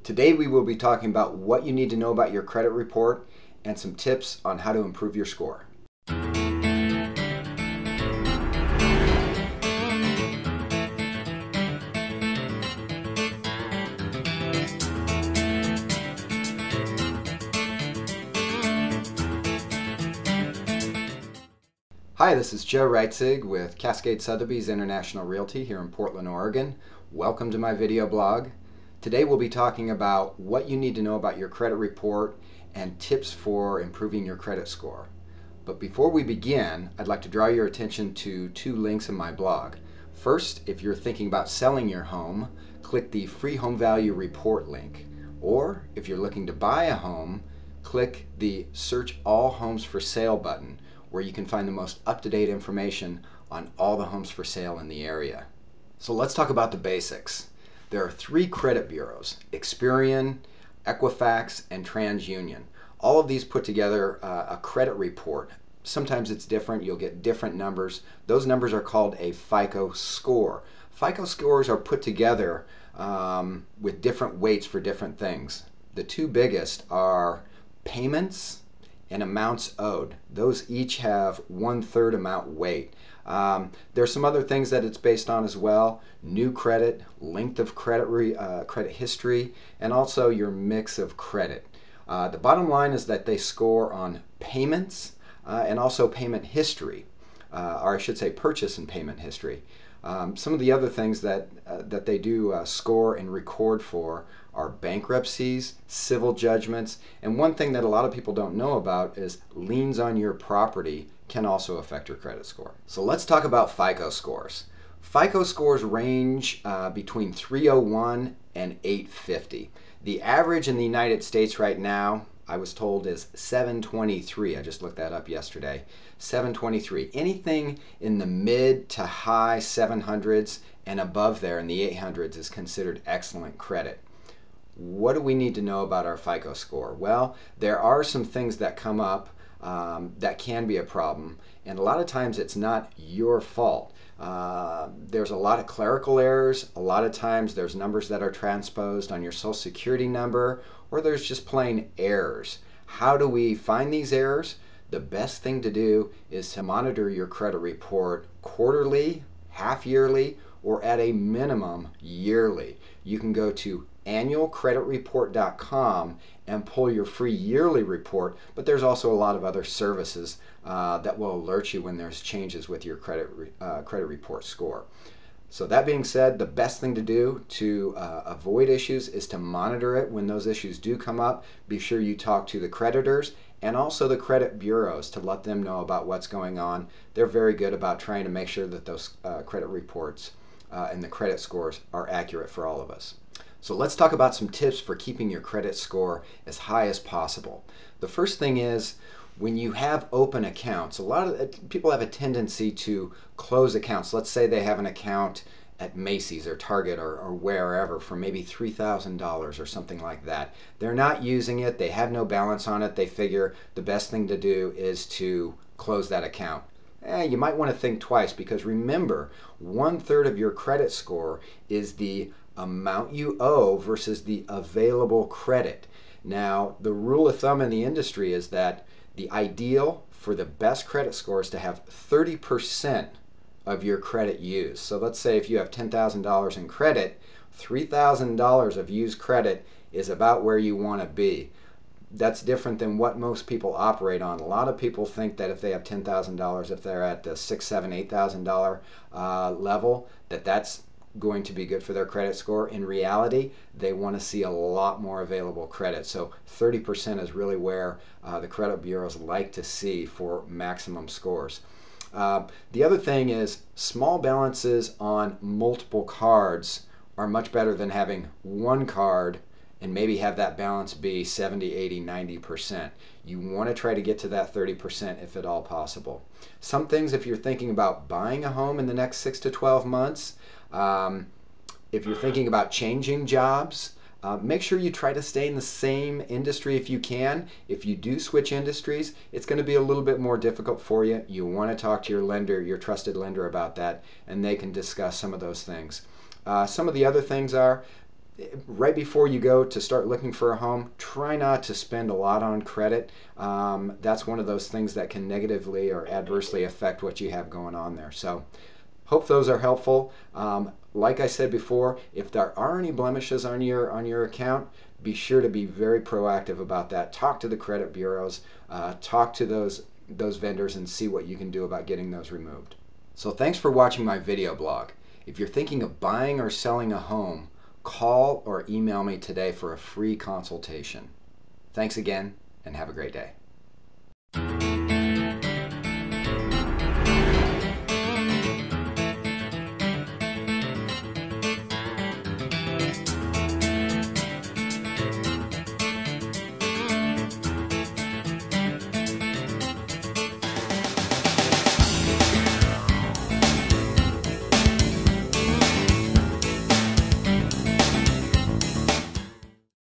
Today we will be talking about what you need to know about your credit report and some tips on how to improve your score. Hi, this is JoeR Reitzug with Cascade Sotheby's International Realty here in Portland, Oregon. Welcome to my video blog. Today we'll be talking about what you need to know about your credit report and tips for improving your credit score. But before we begin, I'd like to draw your attention to two links in my blog. First, if you're thinking about selling your home, click the free home value report link. Or if you're looking to buy a home, click the search all homes for sale button, where you can find the most up-to-date information on all the homes for sale in the area. So let's talk about the basics. There are three credit bureaus: Experian, Equifax, and TransUnion. All of these put together a credit report. Sometimes it's different, you'll get different numbers. Those numbers are called a FICO score. FICO scores are put together with different weights for different things. The two biggest are payments and amounts owed. Those each have 1/3 amount weight. There's some other things that it's based on as well: new credit, length of credit, credit history, and also your mix of credit. The bottom line is that they score on payments and also payment history, or I should say purchase and payment history. Some of the other things that they do score and record for are bankruptcies, civil judgments, and one thing that a lot of people don't know about is liens on your property can also affect your credit score. So let's talk about FICO scores. FICO scores range between 301 and 850. The average in the United States right now, I was told, is 723. I just looked that up yesterday. 723. Anything in the mid to high 700s and above there in the 800s is considered excellent credit. What do we need to know about our FICO score? Well, there are some things that come up that can be a problem, and a lot of times it's not your fault. There's a lot of clerical errors. A lot of times there's numbers that are transposed on your Social Security number, or there's just plain errors. How do we find these errors? The best thing to do is to monitor your credit report quarterly, half-yearly, or at a minimum yearly. You can go to annualcreditreport.com and pull your free yearly report, but there's also a lot of other services that will alert you when there's changes with your credit report score. So that being said, the best thing to do to avoid issues is to monitor it. When those issues do come up, be sure you talk to the creditors and also the credit bureaus to let them know about what's going on. They're very good about trying to make sure that those credit reports and the credit scores are accurate for all of us. So let's talk about some tips for keeping your credit score as high as possible. The first thing is, when you have open accounts, a lot of people have a tendency to close accounts. Let's say they have an account at Macy's or Target or wherever for maybe $3,000 or something like that. They're not using it, they have no balance on it, they figure the best thing to do is to close that account. You might want to think twice, because remember, 1/3 of your credit score is the amount you owe versus the available credit. Now, the rule of thumb in the industry is that the ideal for the best credit score is to have 30% of your credit used. So let's say if you have $10,000 in credit, $3,000 of used credit is about where you want to be. That's different than what most people operate on. A lot of people think that if they have $10,000, if they're at the $6,000, $7,000, $8,000 level, that's going to be good for their credit score. In reality, they want to see a lot more available credit. So 30% is really where the credit bureaus like to see for maximum scores. The other thing is, small balances on multiple cards are much better than having one card and maybe have that balance be 70, 80, 90%. You want to try to get to that 30% if at all possible. Some things, if you're thinking about buying a home in the next 6 to 12 months, if you're thinking about changing jobs, make sure you try to stay in the same industry if you can. If you do switch industries, it's going to be a little bit more difficult for you. You want to talk to your lender, your trusted lender, about that, and they can discuss some of those things. Some of the other things are, right before you go to start looking for a home, try not to spend a lot on credit. That's one of those things that can negatively or adversely affect what you have going on there. So hope those are helpful. Like I said before, if there are any blemishes on your account, be sure to be very proactive about that. Talk to the credit bureaus, talk to those vendors, and see what you can do about getting those removed. So thanks for watching my video blog. If you're thinking of buying or selling a home, call or email me today for a free consultation. Thanks again, and have a great day.